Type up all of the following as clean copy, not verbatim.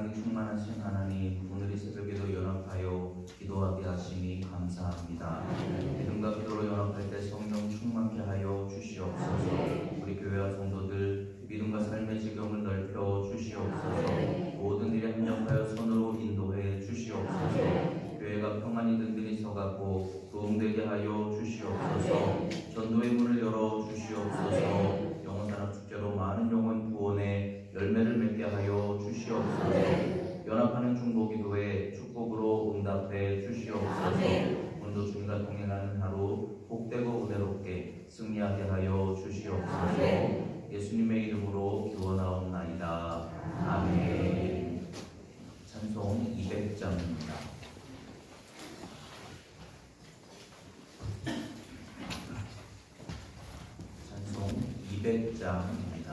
능력이 충만하신 하나님, 오늘 이 새벽에도 연합하여 기도하게 하시니 감사합니다. 믿음과 기도로 연합할 때 성령 충만케 하여 주시옵소서. 우리 교회와 성도들 믿음과 삶의 지경을 넓혀 주시옵소서. 모든 일에 합력하여 선으로 인도해 주시옵소서. 교회가 평안히 든든히 서가고 도움되게 하여 주시옵소서. 전도의 문을 열어 주시옵소서. 영원산업 축제로 많은 영혼 구원에 열매를 맺게 하여 주시옵소서. 연합하는 중보기도에 축복으로 응답해 주시옵소서. 오늘도 주님과 동행하는 하루 복되고 은혜롭게 승리하게 하여 주시옵소서. 예수님의 이름으로 기원하옵나이다. 아멘. 찬송 200장입니다. 찬송 200장입니다.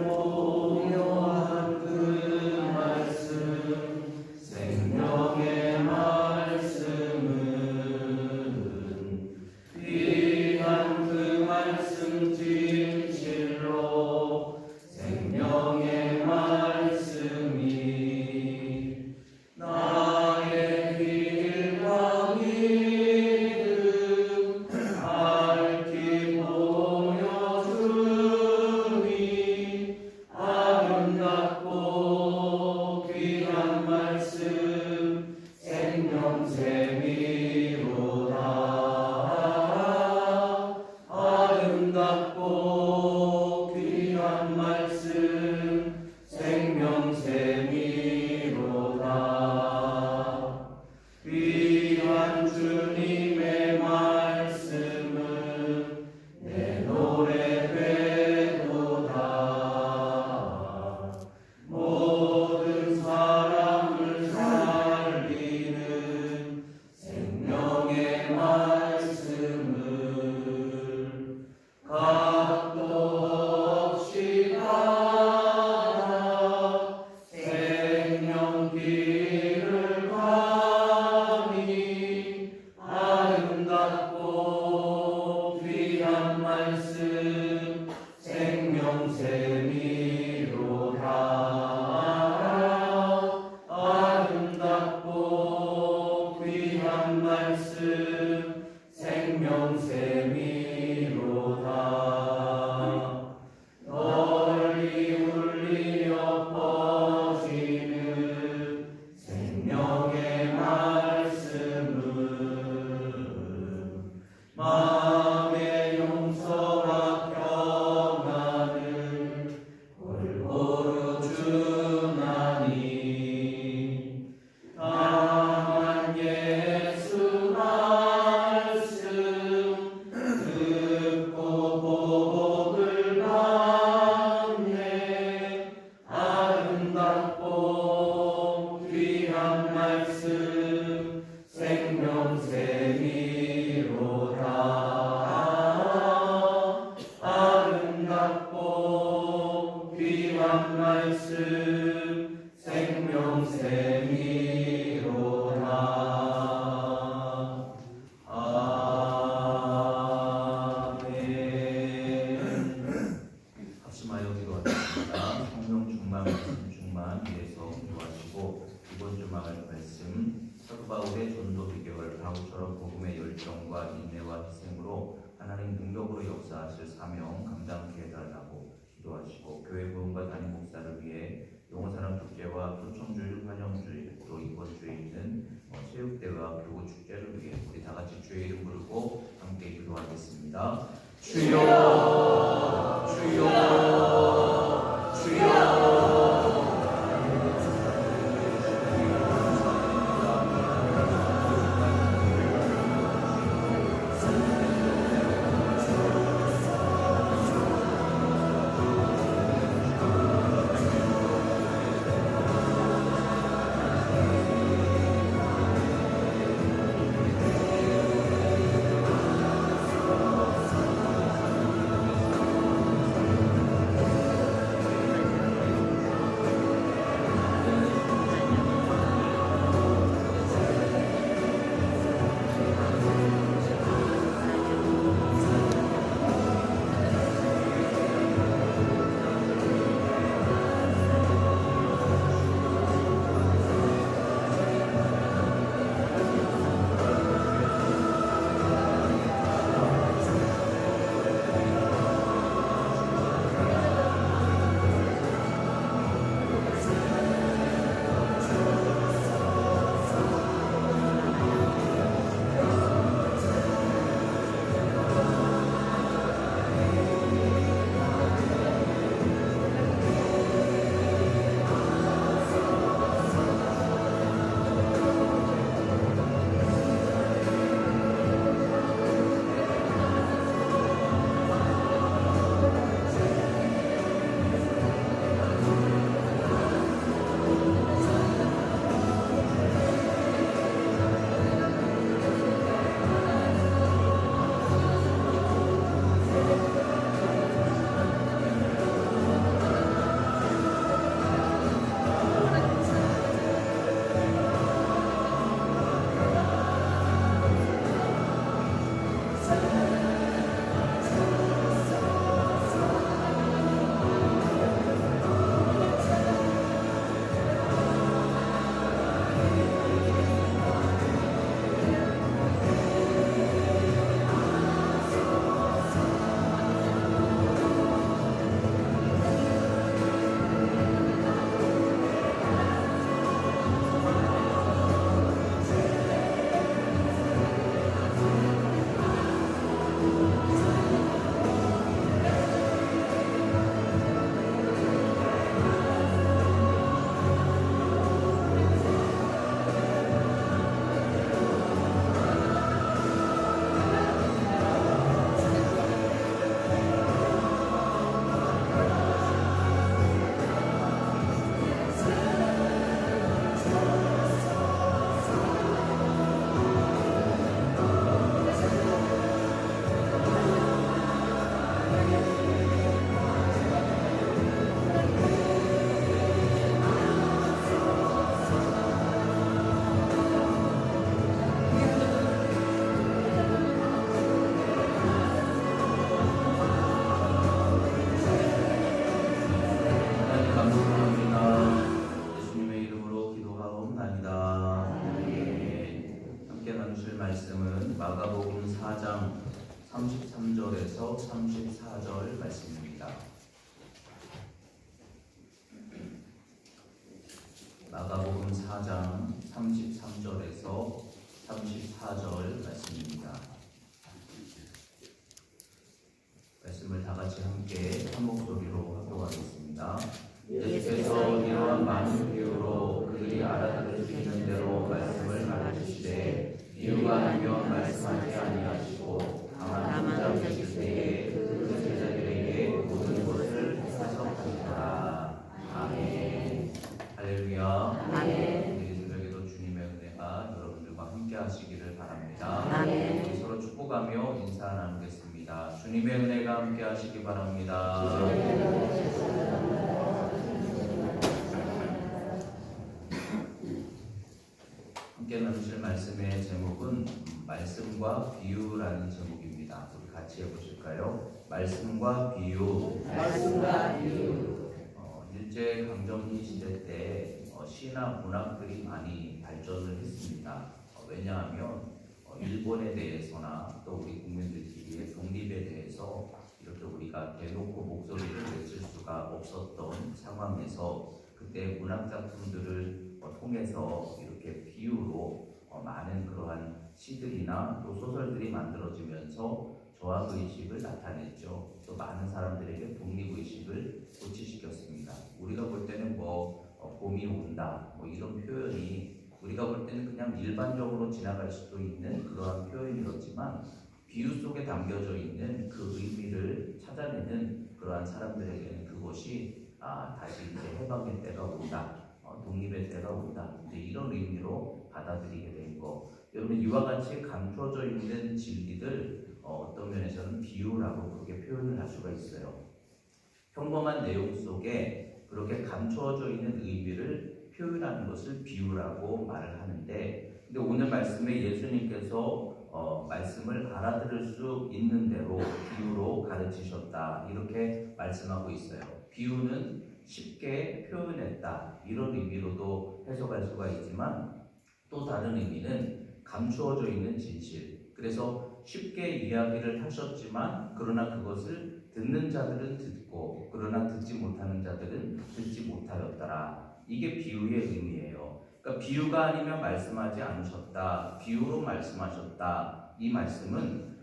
달모묘한 그 말씀, 생명의 말씀은 귀한 그 말씀 진실로 생명의 말씀이 나의 길과 믿음 밝히 보여주니 아름답고 귀한 말씀 생명샘이로다. 아름답고 귀한 말씀 생명샘이로다. 귀한 주님의 말씀은 내 노래 되도다. 모든 사람을 살리는 생명의 말씀을 값도 없이 받아 생명길을 가니 아름답고 귀한 말씀 생명샘이로다. 아름답고 귀한 말씀 생명샘이로다. 널리 울리며 퍼지는 생명의 말씀은 마음의 용서와 평안을 골고루 주나니 다만 예수 말씀 듣고 복을 받네. 아름답고 귀한 말씀 생명샘이로다. 아름답고 귀한 말씀 생명샘이로다. 아멘. 합심하여 기도하겠습니다. 성령 충만, 말씀 충만 위에서 기도하시고 이번 주 막을 말씀 사도 바울의 전도 비결 바울처럼 복음의 열정과 인내와 희생으로 하나님 능력으로 역사하실 사명 감당케 해달라고 기도하시고 교회 부흥과 담임 목사를 위해 영원사랑 축제와 초청주일, 환영주일, 또 이번 주에 있는 체육대회와 교구축제를 위해 우리 다같이 주의 이름 부르고 함께 기도하겠습니다. 주여 주여 주여. 33절에서 34절 말씀입니다. 마가복음 4장 33절에서 34절 말씀입니다. 말씀을 다 같이 함께 한 목소리로 합독하겠습니다. 예수께서 이러한 많은 비유로 그들이 알아들을 수 있는 대로 말씀을 가르치시되 비유가 아니면 말씀하지 아니하시고 다만 혼자 계실 때에 그 제자들에게 모든 것을 해석하시더라. 아멘. 할렐루야. 아멘. 우리 새벽에도 주님의 은혜가 여러분들과 함께 하시기를 바랍니다. 아멘. 우리 서로 축복하며 인사 나누겠습니다. 주님의 은혜가 함께 하시기 바랍니다. 함께 나누실 말씀의 제목은 말씀과 비유라는 제목입니다. 우리 같이 해보실까요? 말씀과 비유. 말씀과 비유. 일제 강점기 시대 때 시나 문학들이 많이 발전을 했습니다. 왜냐하면 일본에 대해서나 또 우리 국민들끼리의 독립에 대해서 이렇게 우리가 대놓고 목소리를 내칠 수가 없었던 상황에서 그때 문학 작품들을 통해서 이렇게 비유로 많은 그러한 시들이나 또 소설들이 만들어지면서 저항의식을 나타냈죠. 또 많은 사람들에게 독립의식을 고취시켰습니다. 우리가 볼 때는 봄이 온다 이런 표현이 우리가 볼 때는 그냥 일반적으로 지나갈 수도 있는 그러한 표현이었지만 비유 속에 담겨져 있는 그 의미를 찾아내는 그러한 사람들에게는 그것이 다시 이제 해방의 때가 온다, 독립의 때가 온다, 이제 이런 의미로 받아들이게 된 거. 여러분 이와 같이 감춰져 있는 진리들 어떤 면에서는 비유라고 그렇게 표현을 할 수가 있어요. 평범한 내용 속에 그렇게 감춰져 있는 의미를 표현하는 것을 비유라고 말을 하는데, 근데 오늘 말씀에 예수님께서 말씀을 알아들을 수 있는 대로 비유로 가르치셨다 이렇게 말씀하고 있어요. 비유는 쉽게 표현했다 이런 의미로도 해석할 수가 있지만 또 다른 의미는 감추어져 있는 진실, 그래서 쉽게 이야기를 하셨지만 그러나 그것을 듣는 자들은 듣고 그러나 듣지 못하는 자들은 듣지 못하였더라. 이게 비유의 의미예요. 그러니까 비유가 아니면 말씀하지 않으셨다, 비유로 말씀하셨다, 이 말씀은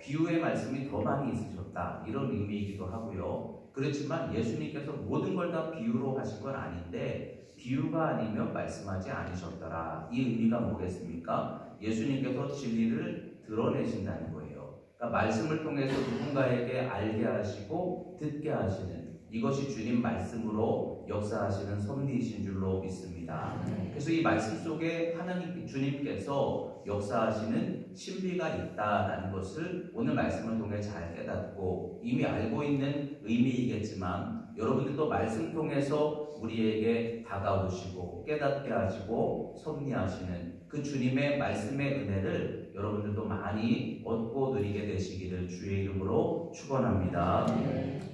비유의 말씀이 더 많이 있으셨다 이런 의미이기도 하고요. 그렇지만 예수님께서 모든 걸 다 비유로 하신 건 아닌데 비유가 아니면 말씀하지 않으셨더라, 이 의미가 뭐겠습니까? 예수님께서 진리를 드러내신다는 거예요. 그러니까 말씀을 통해서 누군가에게 알게 하시고 듣게 하시는, 이것이 주님 말씀으로 역사하시는 섭리이신 줄로 믿습니다. 그래서 이 말씀 속에 하나님 주님께서 역사하시는 신비가 있다라는 것을 오늘 말씀을 통해 잘 깨닫고 이미 알고 있는 의미이겠지만 여러분들도 말씀 통해서 우리에게 다가오시고 깨닫게 하시고 섭리하시는 그 주님의 말씀의 은혜를 여러분들도 많이 얻고 누리게 되시기를 주의 이름으로 축원합니다.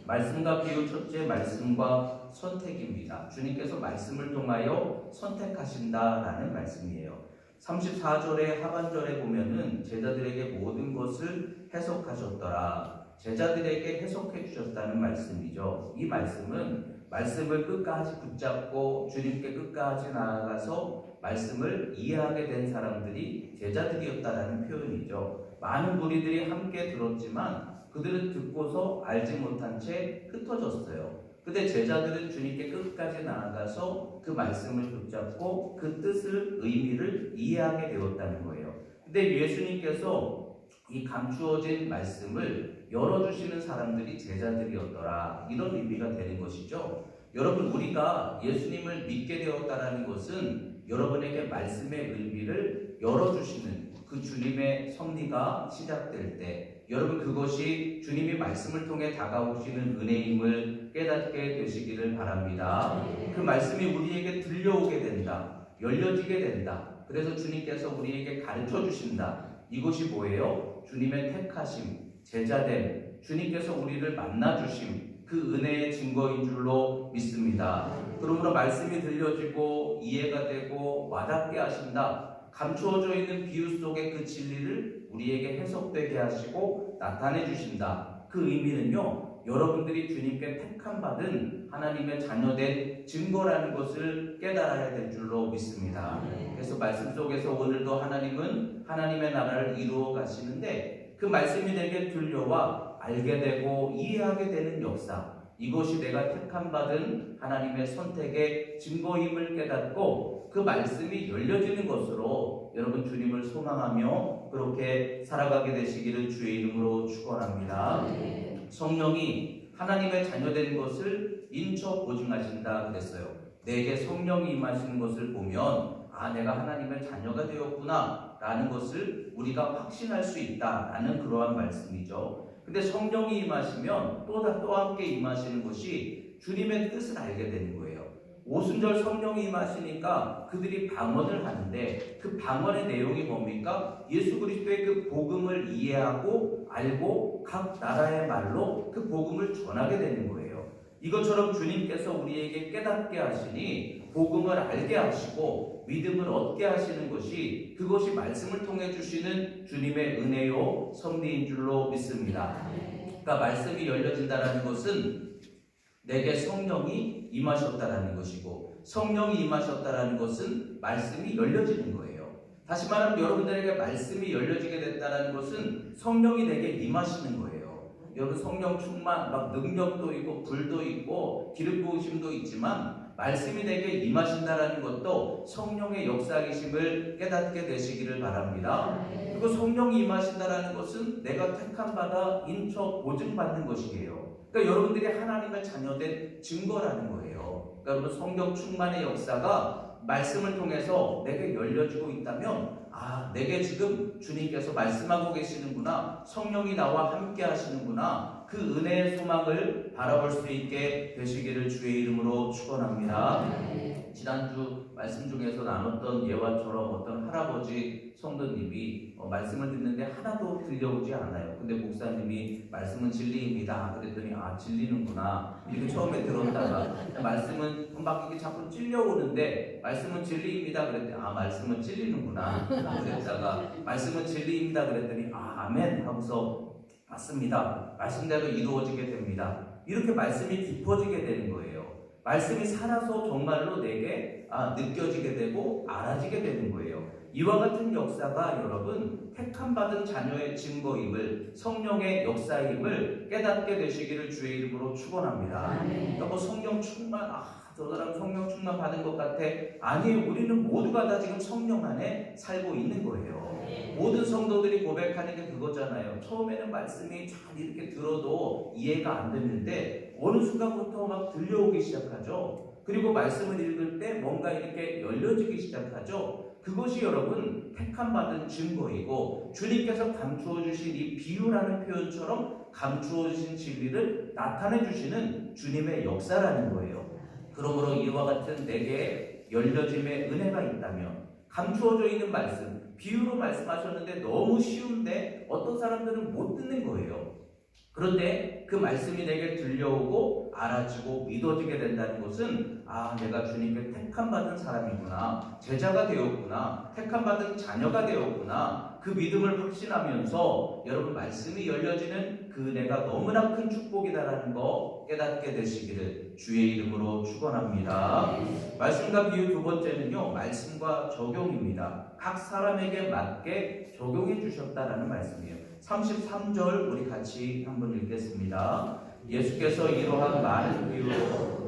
말씀과 비유, 첫째 말씀과 선택입니다. 주님께서 말씀을 통하여 선택하신다라는 말씀이에요. 34절의 하반절에 보면은 제자들에게 모든 것을 해석하셨더라, 제자들에게 해석해 주셨다는 말씀이죠. 이 말씀은 말씀을 끝까지 붙잡고 주님께 끝까지 나아가서 말씀을 이해하게 된 사람들이 제자들이었다라는 표현이죠. 많은 무리들이 함께 들었지만 그들은 듣고서 알지 못한 채 흩어졌어요. 근데 제자들은 주님께 끝까지 나아가서 그 말씀을 붙잡고 그 뜻을, 의미를 이해하게 되었다는 거예요. 근데 예수님께서 이 감추어진 말씀을 열어주시는 사람들이 제자들이었더라, 이런 의미가 되는 것이죠. 여러분, 우리가 예수님을 믿게 되었다라는 것은 여러분에게 말씀의 의미를 열어주시는 그 주님의 섭리가 시작될 때 여러분 그것이 주님이 말씀을 통해 다가오시는 은혜임을 깨닫게 되시기를 바랍니다. 그 말씀이 우리에게 들려오게 된다, 열려지게 된다. 그래서 주님께서 우리에게 가르쳐 주신다. 이것이 뭐예요? 주님의 택하심, 제자됨, 주님께서 우리를 만나주심, 그 은혜의 증거인 줄로 믿습니다. 그러므로 말씀이 들려지고 이해가 되고 와닿게 하신다. 감추어져 있는 비유 속의 그 진리를 우리에게 해석되게 하시고 나타내 주신다. 그 의미는요, 여러분들이 주님께 택함 받은 하나님의 자녀된 증거라는 것을 깨달아야 될 줄로 믿습니다. 그래서 말씀 속에서 오늘도 하나님은 하나님의 나라를 이루어 가시는데 그 말씀이 내게 들려와 알게 되고 이해하게 되는 역사, 이것이 내가 택함 받은 하나님의 선택의 증거임을 깨닫고 그 말씀이 열려지는 것으로 여러분 주님을 소망하며 그렇게 살아가게 되시기를 주의 이름으로 축원합니다. 성령이 하나님의 자녀된 것을 인쳐 보증하신다 그랬어요. 내게 성령이 임하시는 것을 보면 내가 하나님의 자녀가 되었구나 라는 것을 우리가 확신할 수 있다 라는 그러한 말씀이죠. 근데 성령이 임하시면 또 함께 임하시는 것이 주님의 뜻을 알게 되는 거예요. 오순절 성령이 임하시니까 그들이 방언을 하는데 그 방언의 내용이 뭡니까? 예수 그리스도의 그 복음을 이해하고 알고 각 나라의 말로 그 복음을 전하게 되는 거예요. 이것처럼 주님께서 우리에게 깨닫게 하시니 복음을 알게 하시고 믿음을 얻게 하시는 것이 그것이 말씀을 통해 주시는 주님의 은혜요 섭리인 줄로 믿습니다. 그러니까 말씀이 열려진다는 것은 내게 성령이 임하셨다라는 것이고 성령이 임하셨다라는 것은 말씀이 열려지는 거예요. 다시 말하면 여러분들에게 말씀이 열려지게 됐다는 것은 성령이 내게 임하시는 거예요. 여러분 성령 충만 막 능력도 있고 불도 있고 기름 부으심도 있지만 말씀이 내게 임하신다라는 것도 성령의 역사이심을 깨닫게 되시기를 바랍니다. 그리고 성령이 임하신다라는 것은 내가 택함 받아 인쳐 보증받는 것이에요. 그러니까 여러분들이 하나님의 자녀된 증거라는 거예요. 그러니까 여러분 성령 충만의 역사가 말씀을 통해서 내게 열려지고 있다면 내게 지금 주님께서 말씀하고 계시는구나, 성령이 나와 함께 하시는구나, 그 은혜의 소망을 바라볼 수 있게 되시기를 주의 이름으로 축원합니다. 지난주 말씀 중에서 나눴던 예화처럼 어떤 할아버지 성도님이 말씀을 듣는데 하나도 들려오지 않아요. 근데 목사님이 말씀은 진리입니다 그랬더니 진리는구나 이렇게 처음에 들었다가 말씀은 막 이렇게 자꾸 찔려오는데 말씀은 진리입니다 그랬더니 말씀은 찔리는구나 그랬다가 말씀은 진리입니다 그랬더니 아멘 하고서 맞습니다, 말씀대로 이루어지게 됩니다. 이렇게 말씀이 깊어지게 되는 거예요. 말씀이 살아서 정말로 내게 느껴지게 되고 알아지게 되는 거예요. 이와 같은 역사가 여러분 택함받은 자녀의 증거임을, 성령의 역사임을 깨닫게 되시기를 주의 이름으로 축원합니다. 그러니까 성령 충만, 저 사람 성령 충만 받은 것 같아. 아니에요. 우리는 모두가 다 지금 성령 안에 살고 있는 거예요. 모든 성도들이 고백하는 게 그거잖아요. 처음에는 말씀이 잘 이렇게 들어도 이해가 안 됐는데 어느 순간부터 막 들려오기 시작하죠. 그리고 말씀을 읽을 때 뭔가 이렇게 열려지기 시작하죠. 그것이 여러분 택함받은 증거이고 주님께서 감추어 주신 이 비유라는 표현처럼 감추어 주신 진리를 나타내 주시는 주님의 역사라는 거예요. 그러므로 이와 같은 내게 열려짐의 은혜가 있다면 감추어져 있는 말씀, 비유로 말씀하셨는데 너무 쉬운데 어떤 사람들은 못 듣는 거예요. 그런데 그 말씀이 내게 들려오고 알아지고 믿어지게 된다는 것은 내가 주님께 택함받은 사람이구나, 제자가 되었구나, 택함받은 자녀가 되었구나, 그 믿음을 확신하면서 여러분 말씀이 열려지는 그 은혜가 너무나 큰 축복이다라는 거 깨닫게 되시기를 주의 이름으로 축원합니다. 말씀과 비유 두 번째는요, 말씀과 적용입니다. 각 사람에게 맞게 적용해 주셨다라는 말씀이에요. 33절 우리 같이 한번 읽겠습니다. 예수께서 이러한 많은 비유로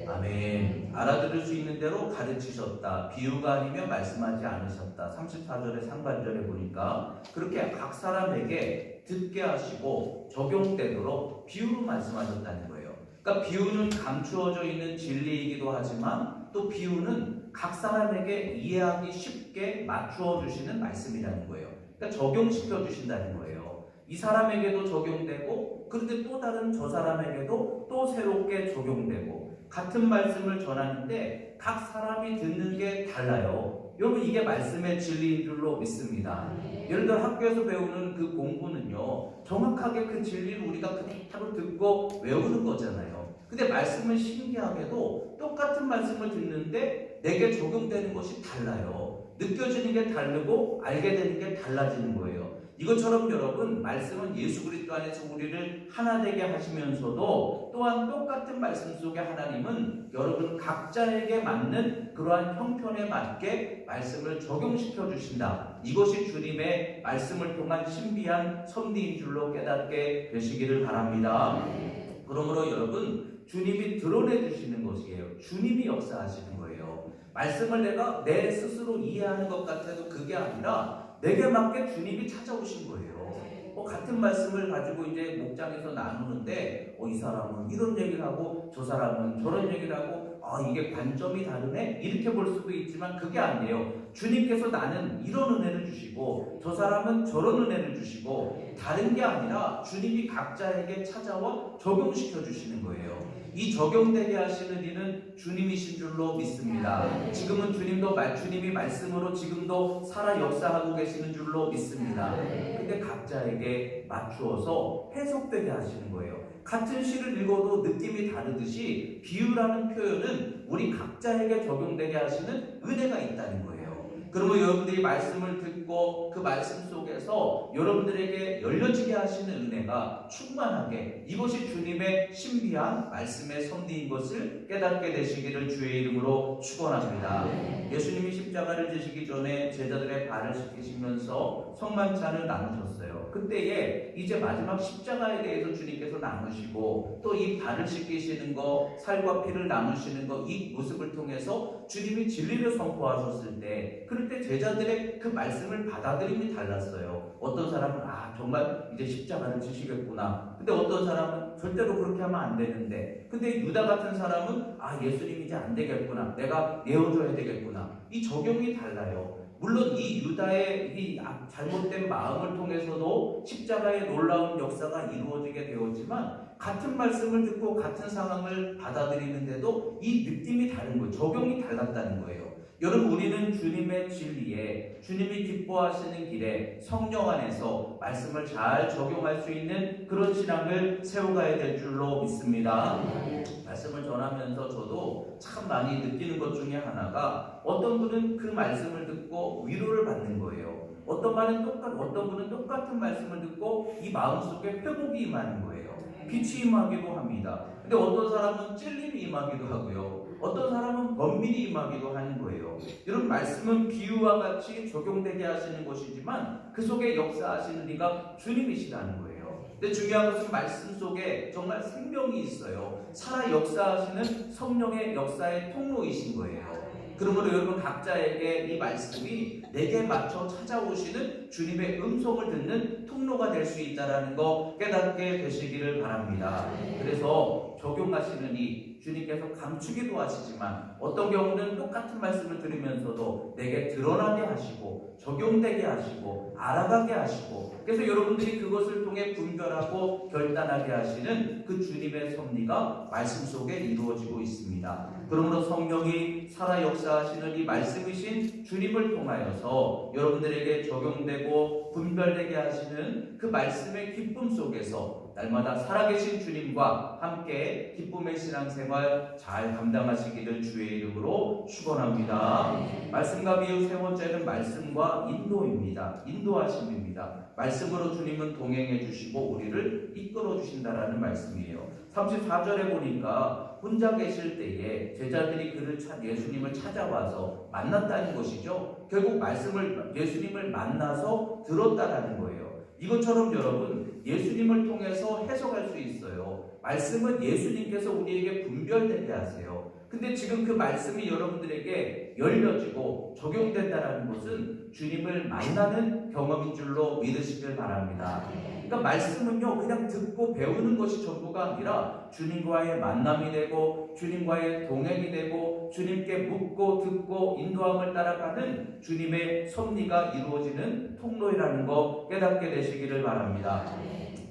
아멘. 알아들을 수 있는 대로 가르치셨다. 비유가 아니면 말씀하지 않으셨다. 34절의 상반절에 보니까 그렇게 각 사람에게 듣게 하시고 적용되도록 비유로 말씀하셨다는 거예요. 그러니까 비유는 감추어져 있는 진리이기도 하지만 또 비유는 각 사람에게 이해하기 쉽게 맞추어 주시는 말씀이라는 거예요. 그러니까 적용시켜 주신다는 거예요. 이 사람에게도 적용되고 그런데 또 다른 저 사람에게도 또 새롭게 적용되고 같은 말씀을 전하는데 각 사람이 듣는 게 달라요. 여러분 이게 말씀의 진리인 줄로 믿습니다. 예를 들어 학교에서 배우는 그 공부는요 정확하게 그 진리를 우리가 그대로 듣고 외우는 거잖아요. 근데 말씀은 신기하게도 똑같은 말씀을 듣는데 내게 적용되는 것이 달라요. 느껴지는 게 다르고 알게 되는 게 달라지는 거예요. 이것처럼 여러분, 말씀은 예수 그리스도 안에서 우리를 하나 되게 하시면서도 또한 똑같은 말씀 속에 하나님은 여러분 각자에게 맞는 그러한 형편에 맞게 말씀을 적용시켜 주신다. 이것이 주님의 말씀을 통한 신비한 섭리인 줄로 깨닫게 되시기를 바랍니다. 그러므로 여러분, 주님이 드러내 주시는 것이에요. 주님이 역사하시는 거예요. 말씀을 내가 내 스스로 이해하는 것 같아도 그게 아니라 내게 맞게 주님이 찾아오신 거예요. 같은 말씀을 가지고 이제 목장에서 나누는데 이 사람은 이런 얘기를 하고 저 사람은 저런 얘기를 하고 이게 관점이 다르네? 이렇게 볼 수도 있지만 그게 아니에요. 주님께서 나는 이런 은혜를 주시고 저 사람은 저런 은혜를 주시고 다른 게 아니라 주님이 각자에게 찾아와 적용시켜 주시는 거예요. 이 적용되게 하시는 이는 주님이신 줄로 믿습니다. 지금은 주님이 말씀으로 지금도 살아 역사하고 계시는 줄로 믿습니다. 근데 각자에게 맞추어서 해석되게 하시는 거예요. 같은 시를 읽어도 느낌이 다르듯이 비유라는 표현은 우리 각자에게 적용되게 하시는 은혜가 있다는 거예요. 그러면 여러분들이 말씀을 듣고 그 말씀 속에서 여러분들에게 열려지게 하시는 은혜가 충만하게, 이것이 주님의 신비한 말씀의 섭리인 것을 깨닫게 되시기를 주의 이름으로 축원합니다. 예수님이 십자가를 지시기 전에 제자들의 발을 씻기시면서 성만찬을 나누셨어요. 그때에 이제 마지막 십자가에 대해서 주님께서 나누시고 또 이 발을 씻기시는 거, 살과 피를 나누시는 거, 이 모습을 통해서 주님이 진리를 선포하셨을 때, 그럴 때 제자들의 그 말씀을 받아들임이 달랐어요. 어떤 사람은 정말 이제 십자가를 지시겠구나. 근데 어떤 사람은 절대로 그렇게 하면 안 되는데, 근데 유다 같은 사람은 예수님 이제 안 되겠구나. 내가 내어줘야 되겠구나. 이 적용이 달라요. 물론 이 유다의 이 잘못된 마음을 통해서도 십자가의 놀라운 역사가 이루어지게 되었지만, 같은 말씀을 듣고 같은 상황을 받아들이는데도 이 느낌이 다른 거예요. 적용이 달랐다는 거예요. 여러분, 우리는 주님의 진리에, 주님이 기뻐하시는 길에 성령 안에서 말씀을 잘 적용할 수 있는 그런 신앙을 세워가야 될 줄로 믿습니다. 말씀을 전하면서 저도 참 많이 느끼는 것 중에 하나가, 어떤 분은 그 말씀을 듣고 위로를 받는 거예요. 어떤 분은 똑같은 말씀을 듣고 이 마음속에 회복이 임하는 거예요. 빛이 임하기도 합니다. 근데 어떤 사람은 찔림이 임하기도 하고요. 어떤 사람은 번민이 임하기도 하는 거예요. 여러분, 말씀은 비유와 같이 적용되게 하시는 것이지만 그 속에 역사하시는 이가 주님이시라는 거예요. 근데 중요한 것은 말씀 속에 정말 생명이 있어요. 살아 역사하시는 성령의 역사의 통로이신 거예요. 그러므로 여러분, 각자에게 이 말씀이 내게 맞춰 찾아오시는 주님의 음성을 듣는 통로가 될 수 있다는 거 깨닫게 되시기를 바랍니다. 그래서 적용하시는 이 주님께서 감추기도 하시지만 어떤 경우는 똑같은 말씀을 들으면서도 내게 드러나게 하시고 적용되게 하시고 알아가게 하시고, 그래서 여러분들이 그것을 통해 분별하고 결단하게 하시는 그 주님의 섭리가 말씀 속에 이루어지고 있습니다. 그러므로 성령이 살아 역사하시는 이 말씀이신 주님을 통하여서 여러분들에게 적용되고 분별되게 하시는 그 말씀의 기쁨 속에서 날마다 살아계신 주님과 함께 기쁨의 신앙생활 잘 감당하시기를 주의 이름으로 축원합니다. 말씀과 비유 세 번째는 말씀과 인도입니다. 인도하심입니다. 말씀으로 주님은 동행해 주시고 우리를 이끌어 주신다라는 말씀이에요. 34절에 보니까 혼자 계실 때에 제자들이 예수님을 찾아와서 만났다는 것이죠. 결국 예수님을 만나서 들었다라는 거예요. 이것처럼 여러분, 예수님을 통해서 해석할 수 있어요. 말씀은 예수님께서 우리에게 분별되게 하세요. 근데 지금 그 말씀이 여러분들에게 열려지고 적용된다는 것은 주님을 만나는 경험인 줄로 믿으시길 바랍니다. 그러니까 말씀은요, 그냥 듣고 배우는 것이 전부가 아니라 주님과의 만남이 되고 주님과의 동행이 되고 주님께 묻고 듣고 인도함을 따라가는 주님의 섭리가 이루어지는 통로라는 거 깨닫게 되시기를 바랍니다.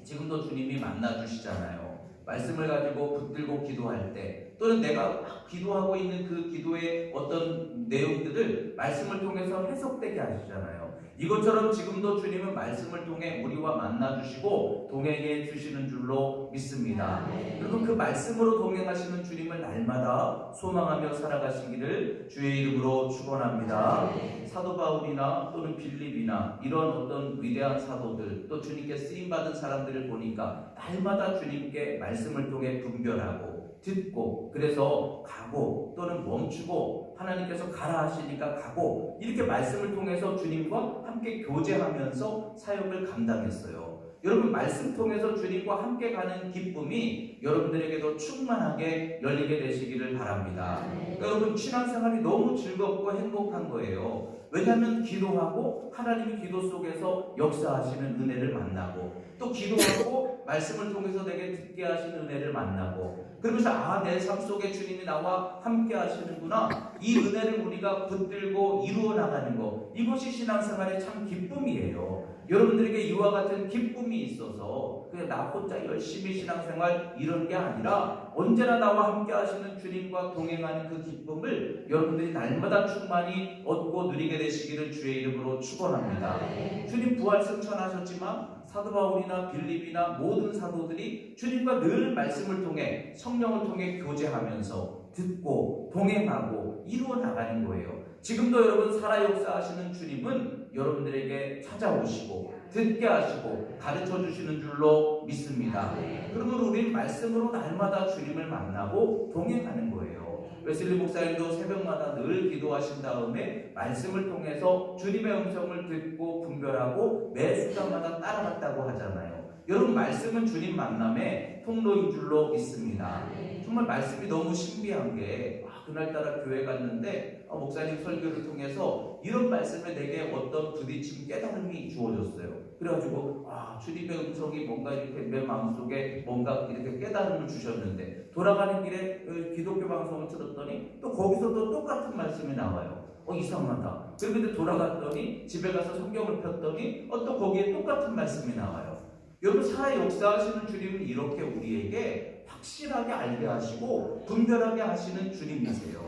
지금도 주님이 만나주시잖아요. 말씀을 가지고 붙들고 기도할 때, 또는 내가 기도하고 있는 그 기도의 어떤 내용들을 말씀을 통해서 해석되게 하시잖아요. 이것처럼 지금도 주님은 말씀을 통해 우리와 만나주시고 동행해 주시는 줄로 믿습니다. 그리고 그 말씀으로 동행하시는 주님을 날마다 소망하며 살아가시기를 주의 이름으로 축원합니다. 사도 바울이나 또는 빌립이나 이런 어떤 위대한 사도들, 또 주님께 쓰임받은 사람들을 보니까 날마다 주님께 말씀을 통해 분별하고 듣고, 그래서 가고 또는 멈추고, 하나님께서 가라 하시니까 가고, 이렇게 말씀을 통해서 주님과 함께 교제하면서 사역을 감당했어요. 여러분, 말씀 통해서 주님과 함께 가는 기쁨이 여러분들에게도 충만하게 열리게 되시기를 바랍니다. 여러분, 신앙생활이 너무 즐겁고 행복한 거예요. 왜냐하면 기도하고 하나님이 기도 속에서 역사하시는 은혜를 만나고, 또 기도하고 말씀을 통해서 내게 듣게 하시는 은혜를 만나고, 그러면서 내 삶 속에 주님이 나와 함께 하시는구나, 이 은혜를 우리가 붙들고 이루어 나가는 것, 이것이 신앙생활의 참 기쁨이에요. 여러분들에게 이와 같은 기쁨이 있어서 그냥 나 혼자 열심히 신앙생활 이런 게 아니라 언제나 나와 함께 하시는 주님과 동행하는 그 기쁨을 여러분들이 날마다 충만히 얻고 누리게 되시기를 주의 이름으로 축원합니다. 주님 부활 승천하셨지만 사도 바울이나 빌립이나 모든 사도들이 주님과 늘 말씀을 통해 성령을 통해 교제하면서 듣고 동행하고 이루어 나가는 거예요. 지금도 여러분 살아 역사하시는 주님은 여러분들에게 찾아오시고 듣게 하시고 가르쳐 주시는 줄로 믿습니다. 그러면 우리는 말씀으로 날마다 주님을 만나고 동행하는 거예요. 웨슬리 목사님도 새벽마다 늘 기도하신 다음에 말씀을 통해서 주님의 음성을 듣고 분별하고 매 순간마다 따라갔다고 하잖아요. 여러분, 말씀은 주님 만남의 통로인 줄로 믿습니다. 정말 말씀이 너무 신비한 게 그날따라 교회 갔는데 목사님 설교를 통해서 이런 말씀에 내게 어떤 부딪힘 깨달음이 주어졌어요. 그래가지고 주님의 음성이 뭔가 이렇게 내 마음속에 뭔가 이렇게 깨달음을 주셨는데, 돌아가는 길에 기독교 방송을 들었더니 또 거기서 또 똑같은 말씀이 나와요. 이상하다. 그런데 돌아갔더니 집에 가서 성경을 폈더니 또 거기에 똑같은 말씀이 나와요. 여러분, 살아 역사하시는 주님은 이렇게 우리에게 확실하게 알게 하시고 분별하게 하시는 주님이세요.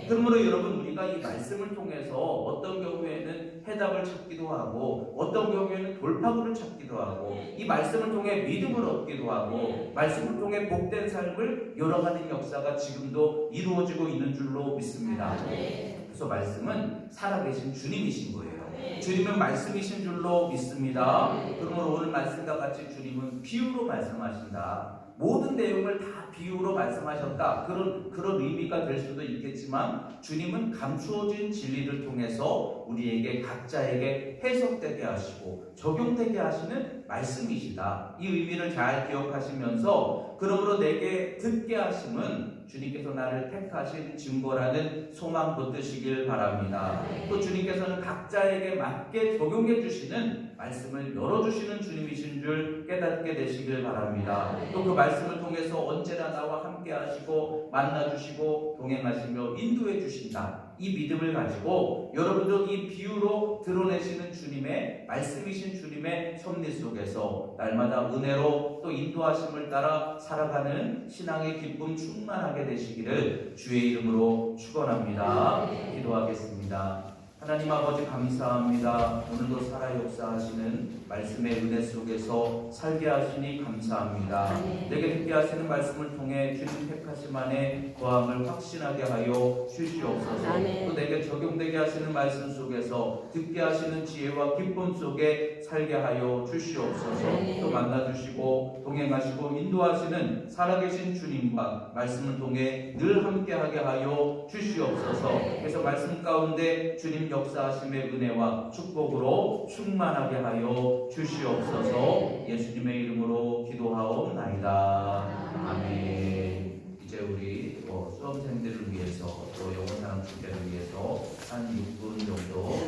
그러므로 여러분, 우리가 이 말씀을 통해서 어떤 경우에는 해답을 찾기도 하고 어떤 경우에는 돌파구를 찾기도 하고 이 말씀을 통해 믿음을 얻기도 하고 말씀을 통해 복된 삶을 열어가는 역사가 지금도 이루어지고 있는 줄로 믿습니다. 그래서 말씀은 살아계신 주님이신 거예요. 주님은 말씀이신 줄로 믿습니다. 그러므로 오늘 말씀과 같이 주님은 비유로 말씀하신다. 모든 내용을 다 비유로 말씀하셨다. 그런 의미가 될 수도 있겠지만 주님은 감추어진 진리를 통해서 우리에게 각자에게 해석되게 하시고 적용되게 하시는 말씀이시다. 이 의미를 잘 기억하시면서 그러므로 내게 듣게 하심은 주님께서 나를 택하신 증거라는 소망 붙드시길 바랍니다. 또 주님께서는 각자에게 맞게 적용해 주시는 말씀을 열어주시는 주님이신 줄 깨닫게 되시길 바랍니다. 또 그 말씀을 통해서 언제나 나와 함께 하시고 만나주시고 동행하시며 인도해 주신다. 이 믿음을 가지고 여러분도 이 비유로 드러내시는 주님의 말씀이신 주님의 섭리 속에서 날마다 은혜로 또 인도하심을 따라 살아가는 신앙의 기쁨 충만하게 되시기를 주의 이름으로 축원합니다. 기도하겠습니다. 하나님 아버지, 감사합니다. 오늘도 살아 역사하시는 말씀의 은혜 속에서 살게 하시니 감사합니다. 내게 듣게 하시는 말씀을 통해 주님 택하심 안에 거함을 확신하게 하여 주시옵소서. 또 내게 적용되게 하시는 말씀 속에서 듣게 하시는 지혜와 기쁨 속에 살게 하여 주시옵소서. 또 만나주시고 동행하시고 인도하시는 살아계신 주님과 말씀을 통해 늘 함께하게 하여 주시옵소서. 그래서 말씀 가운데 주님 역사하심의 은혜와 축복으로 충만하게 하여 주시옵소서. 예수님의 이름으로 기도하옵나이다. 아멘. 이제 우리 수험생들을 위해서 또 영혼사랑 축제를 위해서 한 6분 정도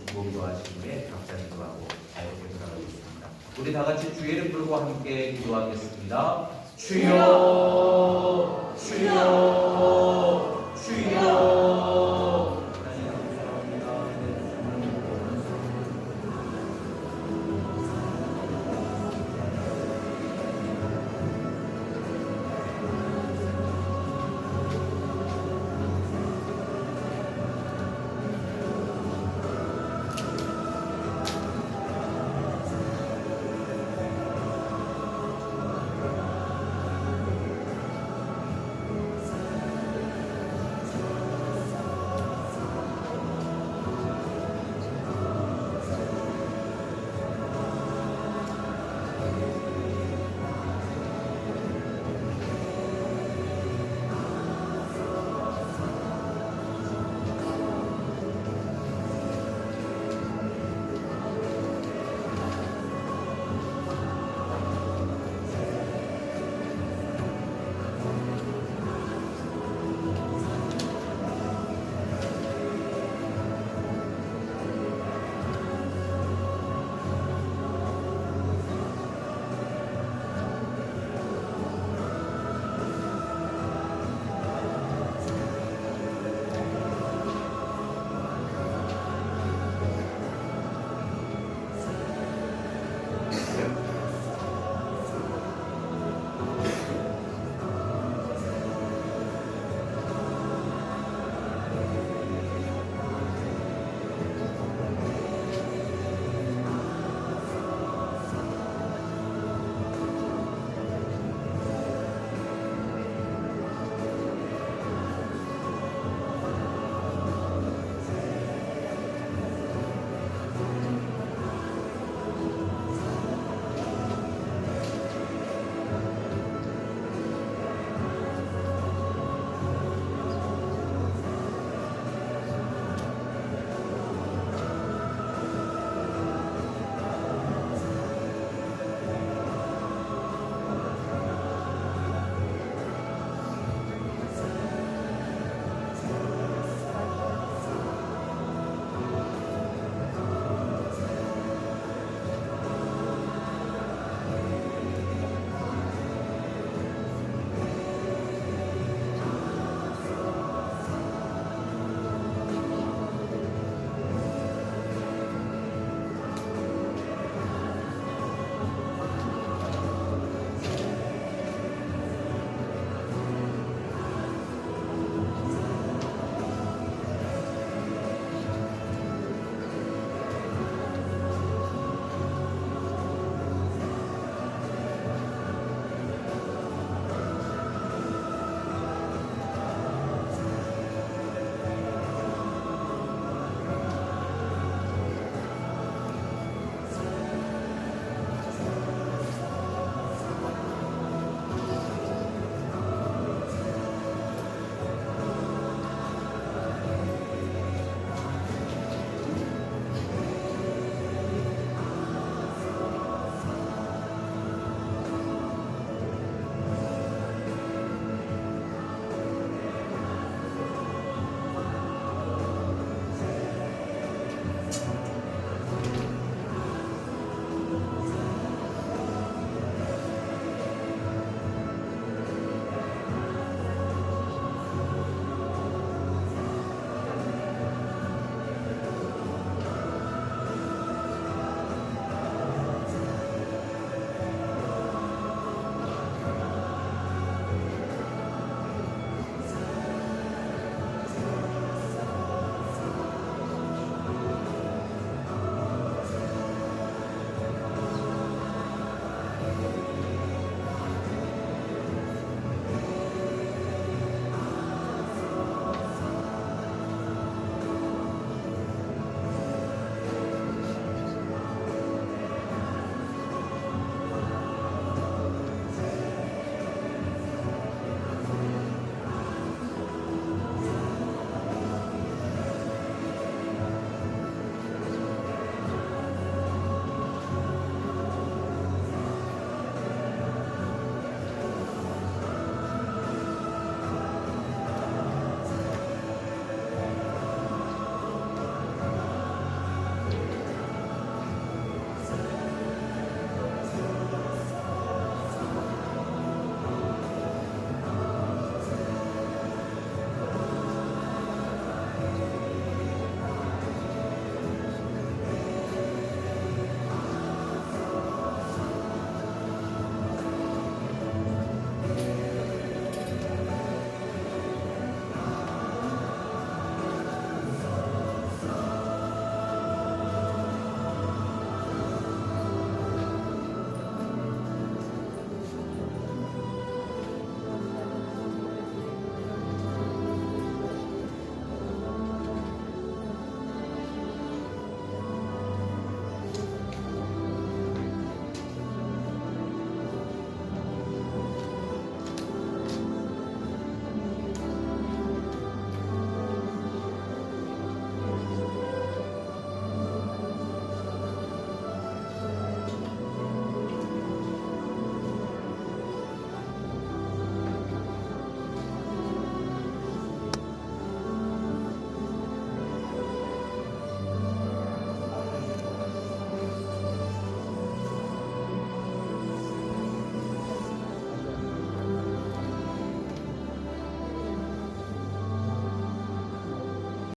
중보기도 하신 후에 각자 기도하고 자유롭게 돌아가겠습니다. 우리 다 같이 주의 이름 부르고 함께 기도하겠습니다. 주여, 주여.